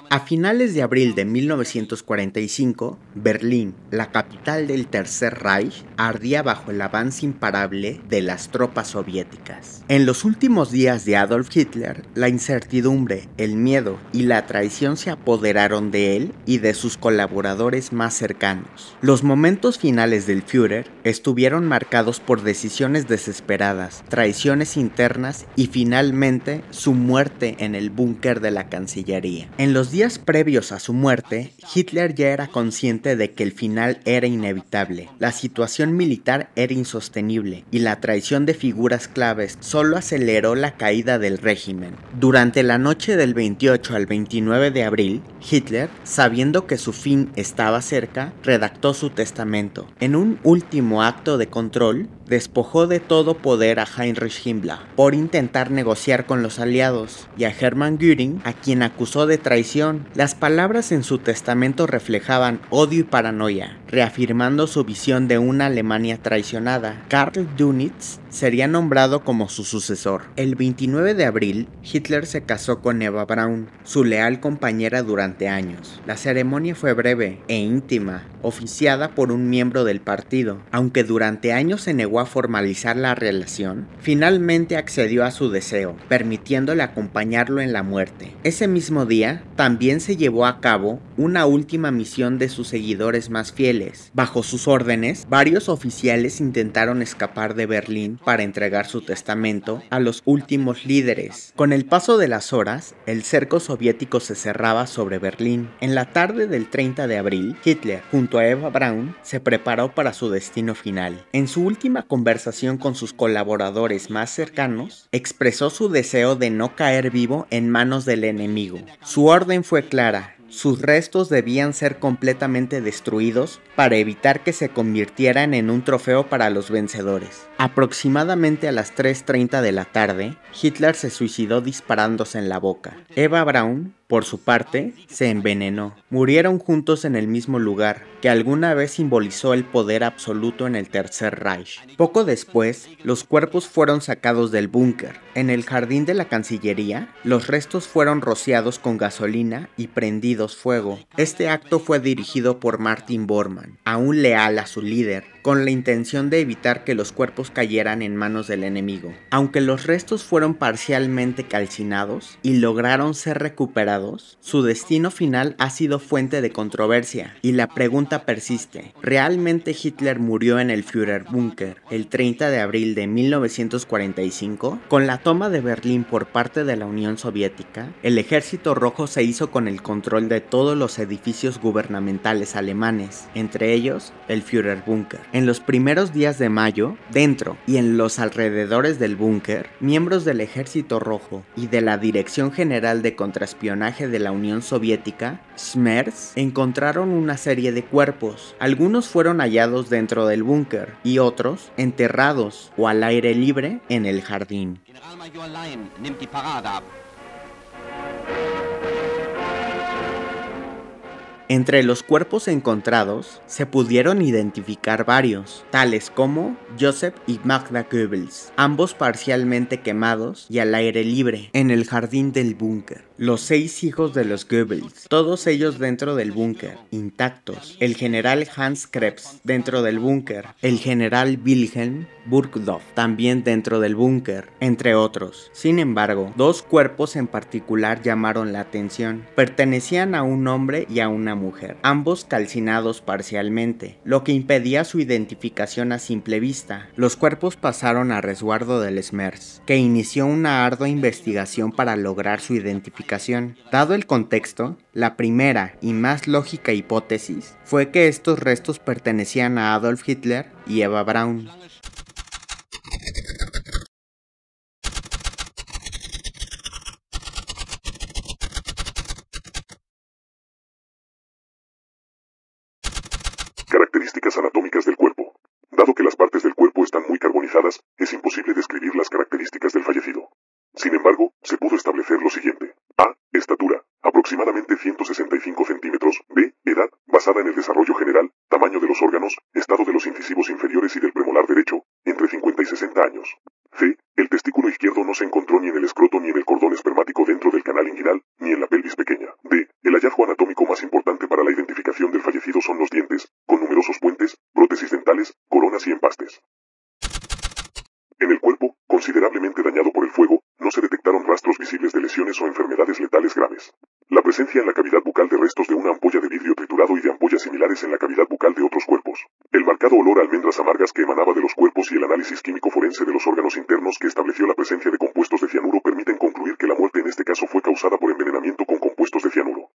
A finales de abril de 1945, Berlín, la capital del Tercer Reich, ardía bajo el avance imparable de las tropas soviéticas. En los últimos días de Adolf Hitler, la incertidumbre, el miedo y la traición se apoderaron de él y de sus colaboradores más cercanos. Los momentos finales del Führer estuvieron marcados por decisiones desesperadas, traiciones internas y finalmente su muerte en el búnker de la Cancillería. En los días previos a su muerte, Hitler ya era consciente de que el final era inevitable. La situación militar era insostenible y la traición de figuras claves solo aceleró la caída del régimen. Durante la noche del 28 al 29 de abril, Hitler, sabiendo que su fin estaba cerca, redactó su testamento. En un último acto de control, despojó de todo poder a Heinrich Himmler por intentar negociar con los aliados y a Hermann Göring, a quien acusó de traición. Las palabras en su testamento reflejaban odio y paranoia, reafirmando su visión de una Alemania traicionada. Karl Dönitz sería nombrado como su sucesor. El 29 de abril, Hitler se casó con Eva Braun, su leal compañera durante años. La ceremonia fue breve e íntima, oficiada por un miembro del partido. Aunque durante años se negó a formalizar la relación, finalmente accedió a su deseo, permitiéndole acompañarlo en la muerte. Ese mismo día, también se llevó a cabo una última misión de sus seguidores más fieles. Bajo sus órdenes, varios oficiales intentaron escapar de Berlín para entregar su testamento a los últimos líderes. Con el paso de las horas, el cerco soviético se cerraba sobre Berlín. En la tarde del 30 de abril, Hitler, junto a Eva Braun, se preparó para su destino final. En su última conversación con sus colaboradores más cercanos, expresó su deseo de no caer vivo en manos del enemigo. Su orden fue clara: sus restos debían ser completamente destruidos para evitar que se convirtieran en un trofeo para los vencedores. Aproximadamente a las 3:30 de la tarde, Hitler se suicidó disparándose en la boca. Eva Braun, por su parte, se envenenó. Murieron juntos en el mismo lugar, que alguna vez simbolizó el poder absoluto en el Tercer Reich. Poco después, los cuerpos fueron sacados del búnker. En el jardín de la Cancillería, los restos fueron rociados con gasolina y prendidos fuego. Este acto fue dirigido por Martin Bormann, aún leal a su líder, con la intención de evitar que los cuerpos cayeran en manos del enemigo. Aunque los restos fueron parcialmente calcinados y lograron ser recuperados, su destino final ha sido fuente de controversia y la pregunta persiste: ¿realmente Hitler murió en el Führerbunker el 30 de abril de 1945? Con la toma de Berlín por parte de la Unión Soviética, el Ejército Rojo se hizo con el control de todos los edificios gubernamentales alemanes, entre ellos el Führerbunker. En los primeros días de mayo, dentro y en los alrededores del búnker, miembros del Ejército Rojo y de la Dirección General de Contraespionaje de la Unión Soviética, SMERS, encontraron una serie de cuerpos. Algunos fueron hallados dentro del búnker y otros enterrados o al aire libre en el jardín. Generalmajor Lein nimmt die Parade ab. Entre los cuerpos encontrados se pudieron identificar varios, tales como Joseph y Magda Goebbels, ambos parcialmente quemados y al aire libre en el jardín del búnker. Los 6 hijos de los Goebbels, todos ellos dentro del búnker, intactos. El general Hans Krebs dentro del búnker. El general Wilhelm Burgdorf también dentro del búnker, entre otros. Sin embargo, 2 cuerpos en particular llamaron la atención. Pertenecían a un hombre y a una mujer, ambos calcinados parcialmente, lo que impedía su identificación a simple vista. Los cuerpos pasaron a resguardo del SMERS, que inició una ardua investigación para lograr su identificación. Dado el contexto, la primera y más lógica hipótesis fue que estos restos pertenecían a Adolf Hitler y Eva Braun. Características anatómicas del cuerpo. Dado que las partes del cuerpo están muy carbonizadas, es imposible describir las características del fallecido. Sin embargo, se pudo establecer lo siguiente. A. Estatura, aproximadamente 165 centímetros. B. Edad, basada en el desarrollo general, tamaño de los órganos, estado de los incisivos inferiores y del premolar derecho, entre 50 y 60 años. C. El testículo izquierdo no se encontró ni en el escroto ni en el cordón espermático dentro del canal inguinal, ni en la pelvis pequeña. D. El hallazgo anatómico más importante para la identificación del fallecido son los dientes, con numerosos puentes, prótesis dentales, coronas y empastes. En el cuerpo, considerablemente dañado por el fuego, no se detectaron rastros visibles de lesiones o enfermedades letales graves. La presencia en la cavidad bucal de restos de una ampolla de vidrio triturado y de ampollas similares en la cavidad bucal de otros cuerpos. El marcado olor a almendras amargas que emanaba de los cuerpos y el análisis químico forense de los órganos internos que estableció la presencia de compuestos de cianuro permiten concluir que la muerte en este caso fue causada por envenenamiento con compuestos de cianuro.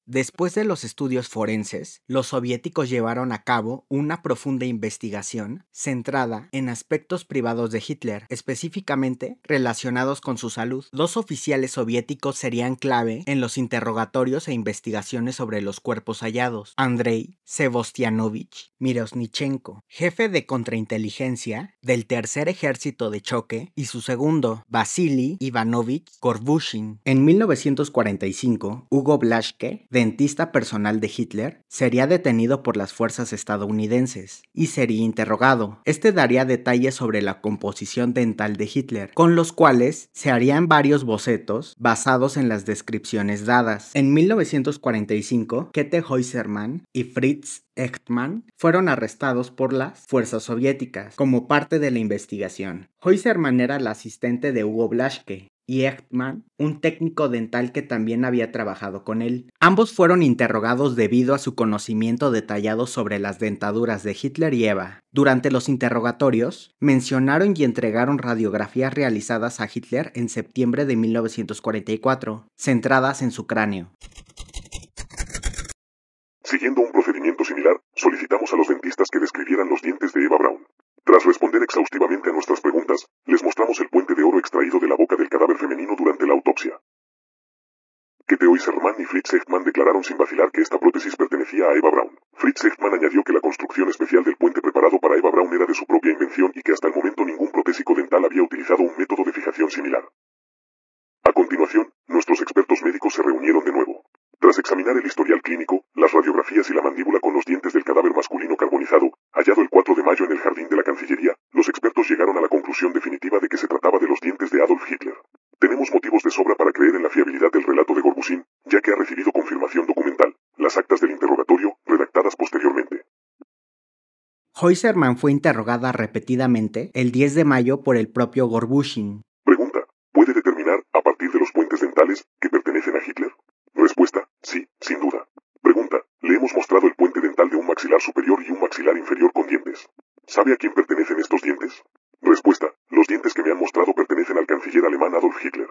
Después de los estudios forenses, los soviéticos llevaron a cabo una profunda investigación centrada en aspectos privados de Hitler, específicamente relacionados con su salud. Dos oficiales soviéticos serían clave en los interrogatorios e investigaciones sobre los cuerpos hallados: Andrei Sevostianovich Mirosnichenko, jefe de contrainteligencia del Tercer Ejército de Choque, y su segundo, Vasily Ivanovich Gorbushin. En 1945, Hugo Blaschke, dentista personal de Hitler, sería detenido por las fuerzas estadounidenses y sería interrogado. Este daría detalles sobre la composición dental de Hitler, con los cuales se harían varios bocetos basados en las descripciones dadas. En 1945, Käthe Heusermann y Fritz Echtmann fueron arrestados por las fuerzas soviéticas como parte de la investigación. Heusermann era el asistente de Hugo Blaschke y Echtmann, un técnico dental que también había trabajado con él. Ambos fueron interrogados debido a su conocimiento detallado sobre las dentaduras de Hitler y Eva. Durante los interrogatorios, mencionaron y entregaron radiografías realizadas a Hitler en septiembre de 1944, centradas en su cráneo. Siguiendo un procedimiento similar, solicitamos a los dentistas que describieran los dientes de Eva Braun. Tras responder exhaustivamente a nuestras preguntas, les mostramos el puente de oro extraído de la boca del cadáver femenino durante la autopsia. Käthe Heusermann y Fritz Echtmann declararon sin vacilar que esta prótesis pertenecía a Eva Braun. Fritz Echtmann añadió que la construcción especial del puente preparado para Eva Braun era de su propia invención y que hasta el momento ningún protésico dental había utilizado un método de fijación similar. A continuación, nuestros expertos médicos se reunieron de nuevo. Tras examinar el historial clínico, las radiografías y la mandíbula con los dientes del cadáver masculino carbonizado, hallado el 4 de mayo en el jardín de la Cancillería, los expertos llegaron a la conclusión definitiva de que se trataba de los dientes de Adolf Hitler. Tenemos motivos de sobra para creer en la fiabilidad del relato de Gorbushin, ya que ha recibido confirmación documental, las actas del interrogatorio, redactadas posteriormente. Heusermann fue interrogada repetidamente el 10 de mayo por el propio Gorbushin. Pregunta: ¿puede determinar, a partir de los puentes dentales, que pertenecen a Hitler? Respuesta: sí, sin duda. Pregunta: le hemos mostrado el puente dental de un maxilar superior y un maxilar inferior con dientes. ¿Sabe a quién pertenecen estos dientes? Respuesta: los dientes que me han mostrado pertenecen al canciller alemán Adolf Hitler.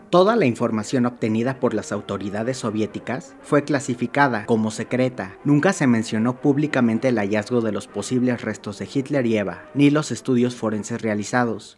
Toda la información obtenida por las autoridades soviéticas fue clasificada como secreta. Nunca se mencionó públicamente el hallazgo de los posibles restos de Hitler y Eva, ni los estudios forenses realizados.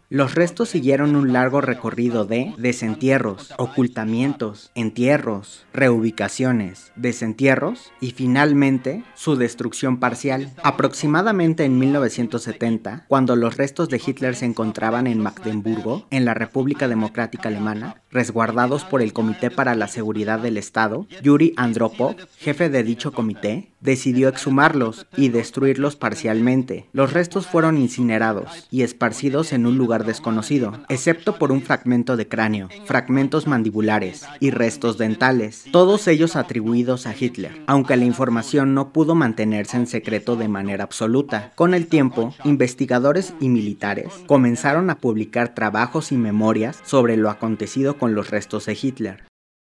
Los restos siguieron un largo recorrido de desentierros, ocultamientos, entierros, reubicaciones, desentierros y finalmente su destrucción parcial. Aproximadamente en 1970, cuando los restos de Hitler se encontraban en Magdeburgo, en la República Democrática Alemana, resguardados por el Comité para la Seguridad del Estado, Yuri Andropov, jefe de dicho comité, decidió exhumarlos y destruirlos parcialmente. Los restos fueron incinerados y esparcidos en un lugar desconocido, excepto por un fragmento de cráneo, fragmentos mandibulares y restos dentales, todos ellos atribuidos a Hitler, aunque la información no pudo mantenerse en secreto de manera absoluta. Con el tiempo, investigadores y militares comenzaron a publicar trabajos y memorias sobre lo acontecido con los restos de Hitler.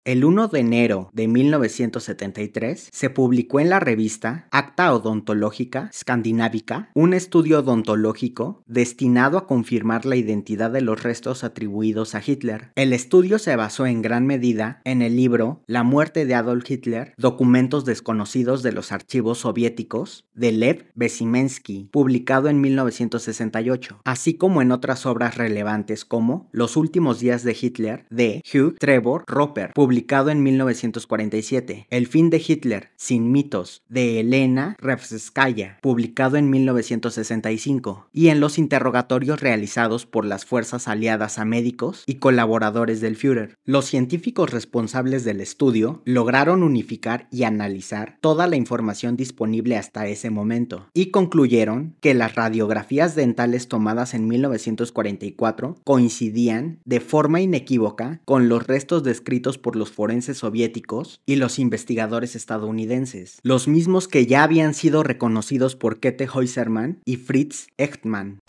El 1 de enero de 1973 se publicó en la revista Acta Odontológica Escandinávica un estudio odontológico destinado a confirmar la identidad de los restos atribuidos a Hitler. El estudio se basó en gran medida en el libro La muerte de Adolf Hitler, documentos desconocidos de los archivos soviéticos de Lev Bezimensky, publicado en 1968, así como en otras obras relevantes como Los últimos días de Hitler de Hugh Trevor Roper, publicado publicado en 1947, El fin de Hitler, sin mitos, de Elena Revskaya, publicado en 1965, y en los interrogatorios realizados por las fuerzas aliadas a médicos y colaboradores del Führer. Los científicos responsables del estudio lograron unificar y analizar toda la información disponible hasta ese momento, y concluyeron que las radiografías dentales tomadas en 1944 coincidían de forma inequívoca con los restos descritos por los forenses soviéticos y los investigadores estadounidenses, los mismos que ya habían sido reconocidos por Käthe Häusermann y Fritz Echtmann.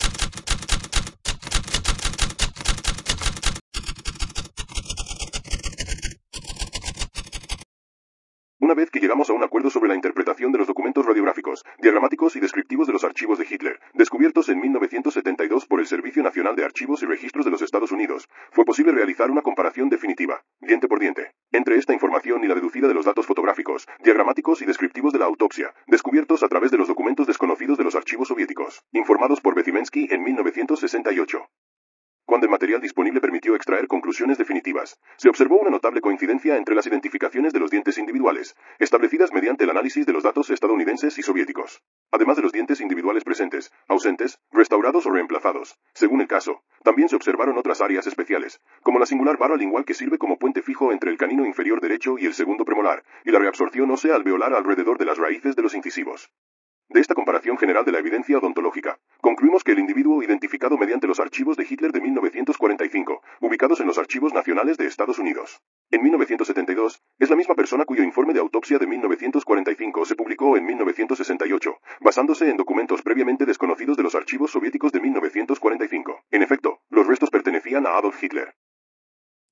Una vez que llegamos a un acuerdo sobre la interpretación de los documentos radiográficos, diagramáticos y descriptivos de los archivos de Hitler, descubiertos en 1972 por el Servicio Nacional de Archivos y Registros de los Estados Unidos, fue posible realizar una comparación definitiva, diente por diente, entre esta información y la deducida de los datos fotográficos, diagramáticos y descriptivos de la autopsia, descubiertos a través de los documentos desconocidos de los archivos soviéticos, informados por Bezimensky en 1968. Cuando el material disponible permitió extraer conclusiones definitivas, se observó una notable coincidencia entre las identificaciones de los dientes individuales, establecidas mediante el análisis de los datos estadounidenses y soviéticos, además de los dientes individuales presentes, ausentes, restaurados o reemplazados, según el caso. También se observaron otras áreas especiales, como la singular barra lingual que sirve como puente fijo entre el canino inferior derecho y el segundo premolar, y la reabsorción ósea alveolar alrededor de las raíces de los incisivos. De esta comparación general de la evidencia odontológica, concluimos que el individuo identificado mediante los archivos de Hitler de 1945, ubicados en los archivos nacionales de Estados Unidos, en 1972, es la misma persona cuyo informe de autopsia de 1945 se publicó en 1968, basándose en documentos previamente desconocidos de los archivos soviéticos de 1945. En efecto, los restos pertenecían a Adolf Hitler.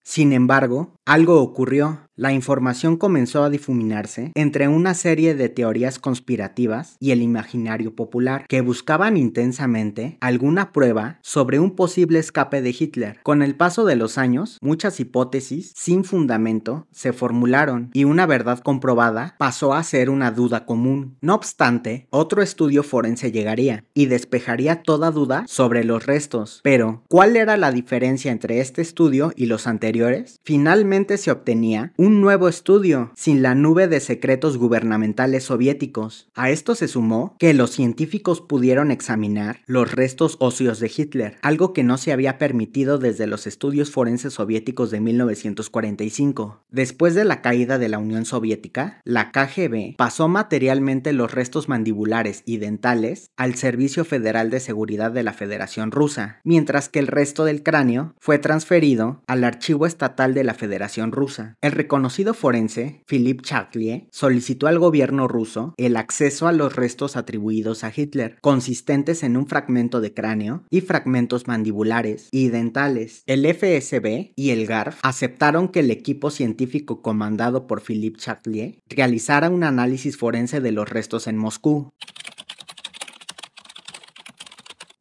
Sin embargo, algo ocurrió. La información comenzó a difuminarse entre una serie de teorías conspirativas y el imaginario popular que buscaban intensamente alguna prueba sobre un posible escape de Hitler. Con el paso de los años, muchas hipótesis sin fundamento se formularon y una verdad comprobada pasó a ser una duda común. No obstante, otro estudio forense llegaría y despejaría toda duda sobre los restos. Pero, ¿cuál era la diferencia entre este estudio y los anteriores? Finalmente se obtenía un nuevo estudio, sin la nube de secretos gubernamentales soviéticos. A esto se sumó que los científicos pudieron examinar los restos óseos de Hitler, algo que no se había permitido desde los estudios forenses soviéticos de 1945. Después de la caída de la Unión Soviética, la KGB pasó materialmente los restos mandibulares y dentales al Servicio Federal de Seguridad de la Federación Rusa, mientras que el resto del cráneo fue transferido al Archivo Estatal de la Federación Rusa. El reconocido forense, Philipp Chaklie, solicitó al gobierno ruso el acceso a los restos atribuidos a Hitler, consistentes en un fragmento de cráneo y fragmentos mandibulares y dentales. El FSB y el GARF aceptaron que el equipo científico comandado por Philipp Chaklie realizara un análisis forense de los restos en Moscú.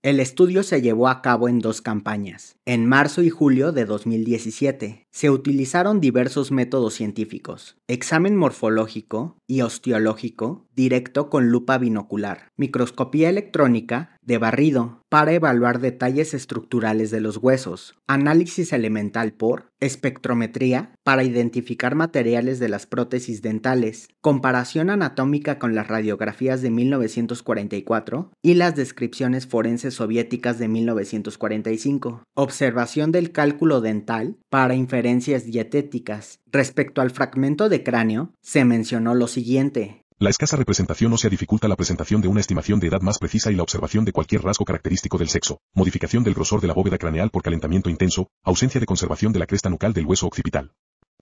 El estudio se llevó a cabo en 2 campañas, en marzo y julio de 2017. Se utilizaron diversos métodos científicos: examen morfológico y osteológico directo con lupa binocular, microscopía electrónica de barrido para evaluar detalles estructurales de los huesos, análisis elemental por espectrometría para identificar materiales de las prótesis dentales, comparación anatómica con las radiografías de 1944 y las descripciones forenses soviéticas de 1945, observación del cálculo dental para inferencias dietéticas. Respecto al fragmento de cráneo, se mencionó lo siguiente: la escasa representación ósea dificulta la presentación de una estimación de edad más precisa y la observación de cualquier rasgo característico del sexo, modificación del grosor de la bóveda craneal por calentamiento intenso, ausencia de conservación de la cresta nucal del hueso occipital.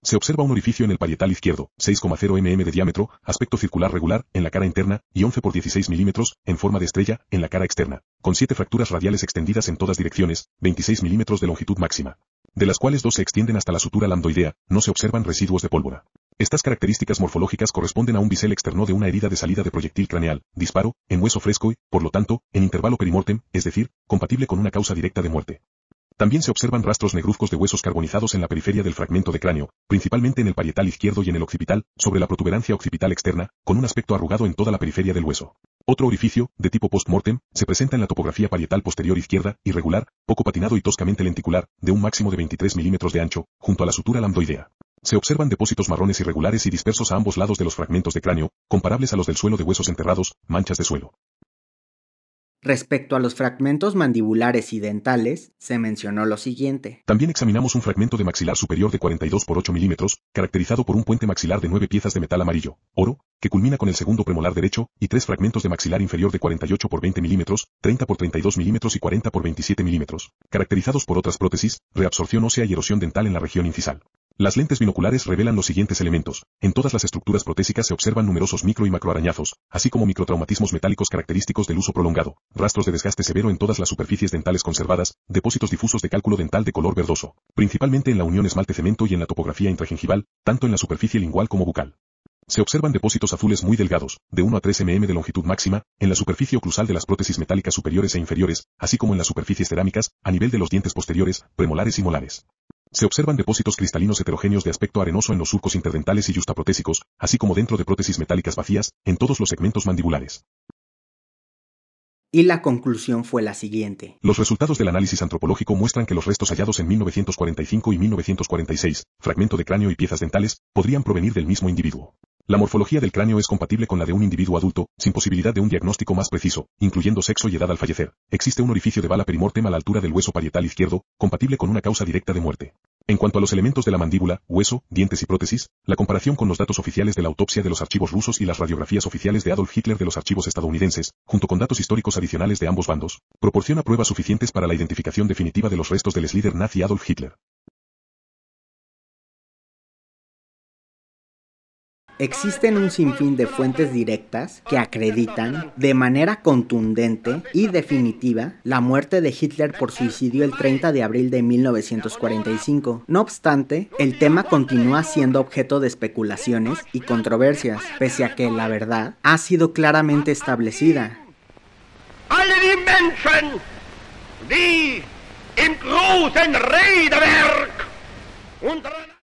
Se observa un orificio en el parietal izquierdo, 6,0 mm de diámetro, aspecto circular regular, en la cara interna, y 11 por 16 milímetros, en forma de estrella, en la cara externa, con 7 fracturas radiales extendidas en todas direcciones, 26 milímetros de longitud máxima, de las cuales 2 se extienden hasta la sutura lambdoidea. No se observan residuos de pólvora. Estas características morfológicas corresponden a un bisel externo de una herida de salida de proyectil craneal, disparo, en hueso fresco y, por lo tanto, en intervalo perimortem, es decir, compatible con una causa directa de muerte. También se observan rastros negruzcos de huesos carbonizados en la periferia del fragmento de cráneo, principalmente en el parietal izquierdo y en el occipital, sobre la protuberancia occipital externa, con un aspecto arrugado en toda la periferia del hueso. Otro orificio, de tipo post-mortem, se presenta en la topografía parietal posterior izquierda, irregular, poco patinado y toscamente lenticular, de un máximo de 23 milímetros de ancho, junto a la sutura lambdoidea. Se observan depósitos marrones irregulares y dispersos a ambos lados de los fragmentos de cráneo, comparables a los del suelo de huesos enterrados, manchas de suelo. Respecto a los fragmentos mandibulares y dentales, se mencionó lo siguiente. También examinamos un fragmento de maxilar superior de 42 por 8 milímetros, caracterizado por un puente maxilar de 9 piezas de metal amarillo, oro, que culmina con el segundo premolar derecho, y 3 fragmentos de maxilar inferior de 48 por 20 milímetros, 30 por 32 milímetros y 40 por 27 milímetros, caracterizados por otras prótesis, reabsorción ósea y erosión dental en la región incisal. Las lentes binoculares revelan los siguientes elementos. En todas las estructuras protésicas se observan numerosos micro y macroarañazos, así como microtraumatismos metálicos característicos del uso prolongado, rastros de desgaste severo en todas las superficies dentales conservadas, depósitos difusos de cálculo dental de color verdoso, principalmente en la unión esmalte-cemento y en la topografía intragingival, tanto en la superficie lingual como bucal. Se observan depósitos azules muy delgados, de 1 a 3 mm de longitud máxima, en la superficie oclusal de las prótesis metálicas superiores e inferiores, así como en las superficies cerámicas, a nivel de los dientes posteriores, premolares y molares. Se observan depósitos cristalinos heterogéneos de aspecto arenoso en los surcos interdentales y yustaprotésicos, así como dentro de prótesis metálicas vacías, en todos los segmentos mandibulares. Y la conclusión fue la siguiente. Los resultados del análisis antropológico muestran que los restos hallados en 1945 y 1946, fragmento de cráneo y piezas dentales, podrían provenir del mismo individuo. La morfología del cráneo es compatible con la de un individuo adulto, sin posibilidad de un diagnóstico más preciso, incluyendo sexo y edad al fallecer. Existe un orificio de bala perimortem a la altura del hueso parietal izquierdo, compatible con una causa directa de muerte. En cuanto a los elementos de la mandíbula, hueso, dientes y prótesis, la comparación con los datos oficiales de la autopsia de los archivos rusos y las radiografías oficiales de Adolf Hitler de los archivos estadounidenses, junto con datos históricos adicionales de ambos bandos, proporciona pruebas suficientes para la identificación definitiva de los restos del líder nazi Adolf Hitler. Existen un sinfín de fuentes directas que acreditan de manera contundente y definitiva la muerte de Hitler por suicidio el 30 de abril de 1945. No obstante, el tema continúa siendo objeto de especulaciones y controversias, pese a que la verdad ha sido claramente establecida. Alle die Menschen, die im großen Redewerk